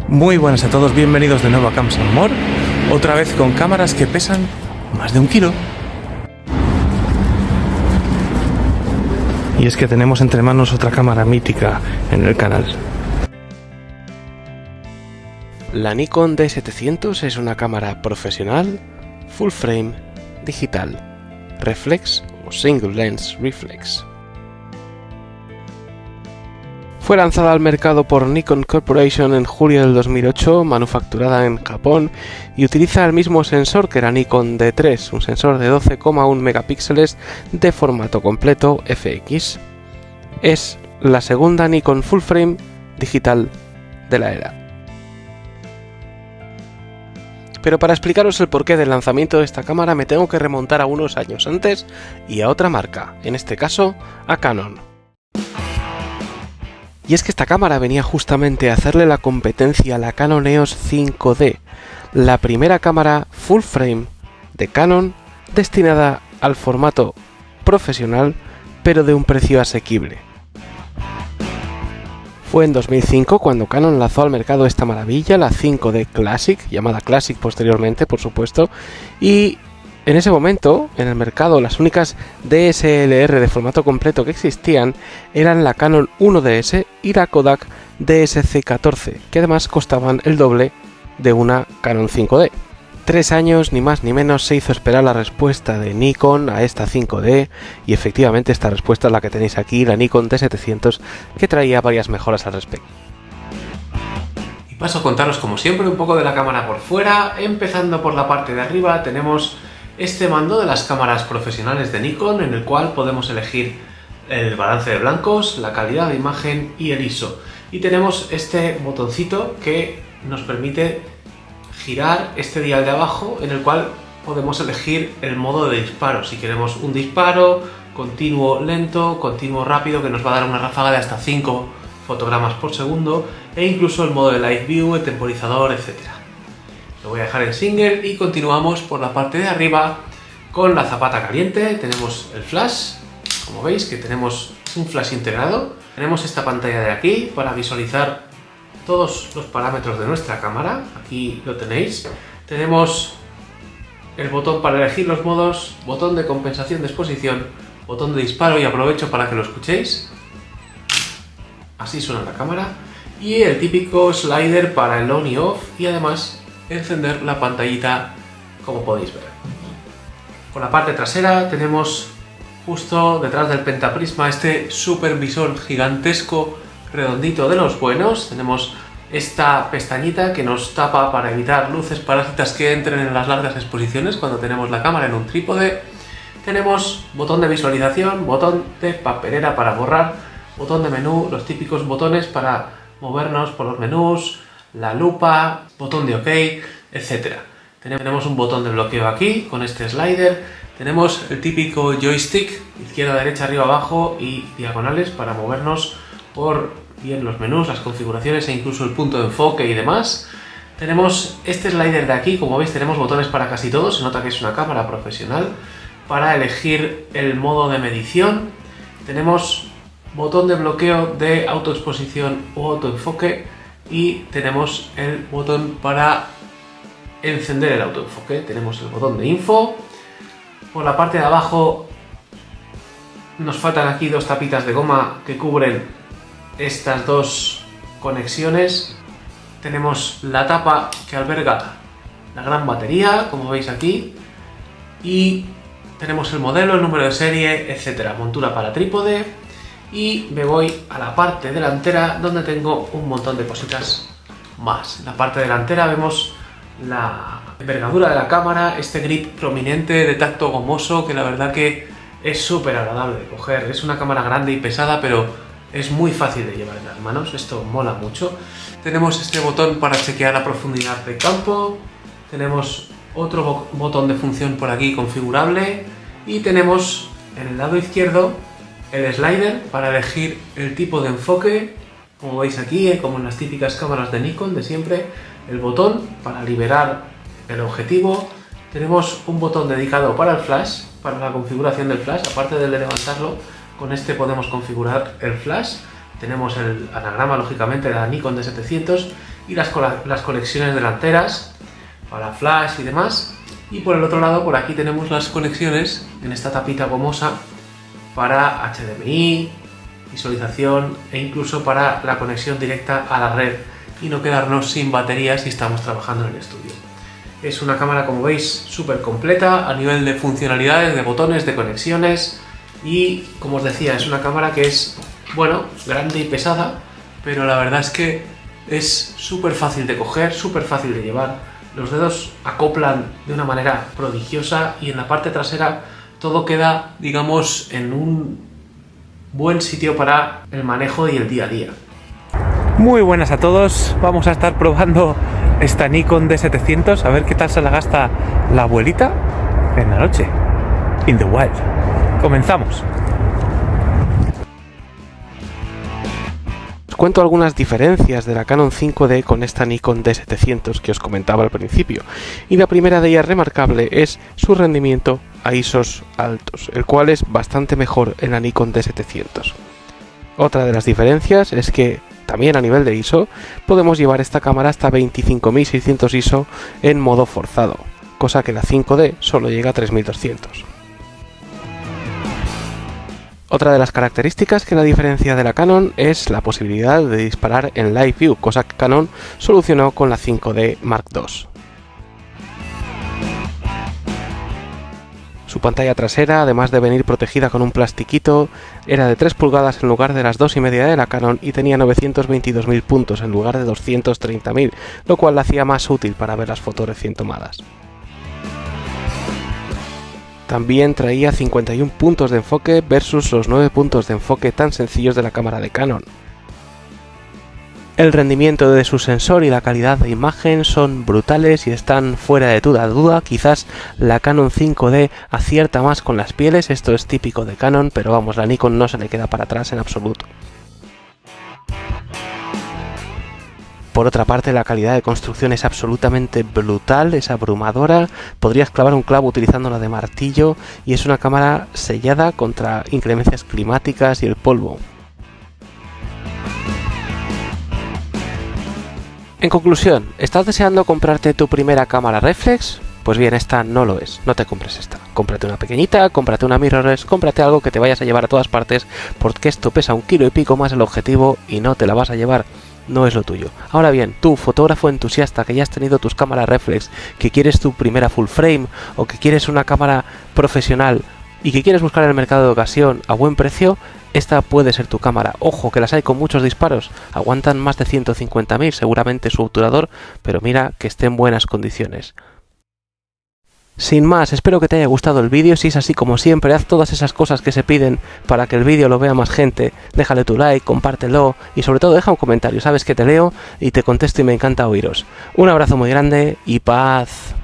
Muy buenas a todos, bienvenidos de nuevo a Camps and More, otra vez con cámaras que pesan más de 1 kilo. Y es que tenemos entre manos otra cámara mítica en el canal. La Nikon D700 es una cámara profesional, full frame, digital, reflex o single lens reflex. Fue lanzada al mercado por Nikon Corporation en julio del 2008, manufacturada en Japón, y utiliza el mismo sensor que la Nikon D3, un sensor de 12,1 megapíxeles de formato completo FX. Es la segunda Nikon full frame digital de la era. Pero para explicaros el porqué del lanzamiento de esta cámara me tengo que remontar a unos años antes y a otra marca, en este caso a Canon. Y es que esta cámara venía justamente a hacerle la competencia a la Canon EOS 5D, la primera cámara full frame de Canon destinada al formato profesional, pero de un precio asequible. Fue en 2005 cuando Canon lanzó al mercado esta maravilla, la 5D Classic, llamada Classic posteriormente, por supuesto, y en ese momento, en el mercado, las únicas DSLR de formato completo que existían eran la Canon 1DS y la Kodak DSC-14, que además costaban el doble de una Canon 5D. 3 años, ni más ni menos, se hizo esperar la respuesta de Nikon a esta 5D, y efectivamente esta respuesta es la que tenéis aquí, la Nikon D700, que traía varias mejoras al respecto. Y paso a contaros, como siempre, un poco de la cámara por fuera. Empezando por la parte de arriba, tenemos este mando de las cámaras profesionales de Nikon, en el cual podemos elegir el balance de blancos, la calidad de imagen y el ISO. Y tenemos este botoncito que nos permite girar este dial de abajo, en el cual podemos elegir el modo de disparo. Si queremos un disparo continuo lento, continuo rápido, que nos va a dar una ráfaga de hasta 5 fotogramas por segundo, e incluso el modo de Live View, el temporizador, etc. Lo voy a dejar en single y continuamos por la parte de arriba con la zapata caliente. Tenemos el flash, como veis que tenemos un flash integrado. Tenemos esta pantalla de aquí para visualizar todos los parámetros de nuestra cámara. Aquí lo tenéis. Tenemos el botón para elegir los modos, botón de compensación de exposición, botón de disparo, y aprovecho para que lo escuchéis. Así suena la cámara. Y el típico slider para el on y off, y además encender la pantallita, como podéis ver. Por la parte trasera tenemos justo detrás del pentaprisma este supervisor gigantesco redondito de los buenos. Tenemos esta pestañita que nos tapa para evitar luces parásitas que entren en las largas exposiciones cuando tenemos la cámara en un trípode. Tenemos botón de visualización, botón de papelera para borrar, botón de menú, los típicos botones para movernos por los menús, la lupa, botón de OK, etc. Tenemos un botón de bloqueo aquí con este slider. Tenemos el típico joystick, izquierda, derecha, arriba, abajo y diagonales para movernos por bien los menús, las configuraciones e incluso el punto de enfoque y demás. Tenemos este slider de aquí, como veis tenemos botones para casi todo, se nota que es una cámara profesional. Para elegir el modo de medición tenemos botón de bloqueo de autoexposición o autoenfoque, y tenemos el botón para encender el autoenfoque. Tenemos el botón de info. Por la parte de abajo nos faltan aquí 2 tapitas de goma que cubren estas 2 conexiones. Tenemos la tapa que alberga la gran batería, como veis aquí, y tenemos el modelo, el número de serie, etc. Montura para trípode. Y me voy a la parte delantera, donde tengo un montón de cositas más. En la parte delantera vemos la envergadura de la cámara, este grip prominente de tacto gomoso que la verdad que es súper agradable de coger. Es una cámara grande y pesada, pero es muy fácil de llevar en las manos, esto mola mucho. Tenemos este botón para chequear la profundidad de campo, tenemos otro botón de función por aquí configurable, y tenemos en el lado izquierdo el slider para elegir el tipo de enfoque, como veis aquí, como en las típicas cámaras de Nikon de siempre. El botón para liberar el objetivo. Tenemos un botón dedicado para el flash, para la configuración del flash. Aparte de levantarlo, con este podemos configurar el flash. Tenemos el anagrama, lógicamente, de la Nikon D700, y las conexiones delanteras para flash y demás. Y por el otro lado, por aquí tenemos las conexiones en esta tapita gomosa para HDMI, visualización e incluso para la conexión directa a la red y no quedarnos sin batería si estamos trabajando en el estudio. Es una cámara, como veis, súper completa a nivel de funcionalidades, de botones, de conexiones, y como os decía, es una cámara que es, bueno, grande y pesada, pero la verdad es que es súper fácil de coger, súper fácil de llevar. Los dedos acoplan de una manera prodigiosa y en la parte trasera todo queda, digamos, en un buen sitio para el manejo y el día a día. Muy buenas a todos, vamos a estar probando esta Nikon D700, a ver qué tal se la gasta la abuelita en la noche, in the wild. Comenzamos. Os cuento algunas diferencias de la Canon 5D con esta Nikon D700 que os comentaba al principio, y la primera de ellas remarcable es su rendimiento a ISOs altos, el cual es bastante mejor en la Nikon D700. Otra de las diferencias es que también a nivel de ISO podemos llevar esta cámara hasta 25.600 ISO en modo forzado, cosa que la 5D solo llega a 3200. Otra de las características que la diferencia de la Canon es la posibilidad de disparar en Live View, cosa que Canon solucionó con la 5D Mark II. Su pantalla trasera, además de venir protegida con un plastiquito, era de 3 pulgadas en lugar de las 2,5 de la Canon y tenía 922.000 puntos en lugar de 230.000, lo cual la hacía más útil para ver las fotos recién tomadas. También traía 51 puntos de enfoque versus los 9 puntos de enfoque tan sencillos de la cámara de Canon. El rendimiento de su sensor y la calidad de imagen son brutales y están fuera de toda duda. Quizás la Canon 5D acierta más con las pieles, esto es típico de Canon, pero vamos, la Nikon no se le queda para atrás en absoluto. Por otra parte, la calidad de construcción es absolutamente brutal, es abrumadora, podrías clavar un clavo utilizándola de martillo y es una cámara sellada contra inclemencias climáticas y el polvo. En conclusión, ¿estás deseando comprarte tu primera cámara reflex? Pues bien, esta no lo es, no te compres esta. Cómprate una pequeñita, cómprate una mirrorless, cómprate algo que te vayas a llevar a todas partes, porque esto pesa 1,5 kilos más el objetivo y no te la vas a llevar, no es lo tuyo. Ahora bien, tú, fotógrafo entusiasta que ya has tenido tus cámaras reflex, que quieres tu primera full frame o que quieres una cámara profesional y que quieres buscar en el mercado de ocasión a buen precio, esta puede ser tu cámara. Ojo, que las hay con muchos disparos, aguantan más de 150.000 seguramente su obturador, pero mira que esté en buenas condiciones. Sin más, espero que te haya gustado el vídeo. Si es así, como siempre, haz todas esas cosas que se piden para que el vídeo lo vea más gente. Déjale tu like, compártelo y sobre todo deja un comentario, sabes que te leo y te contesto y me encanta oíros. Un abrazo muy grande y paz.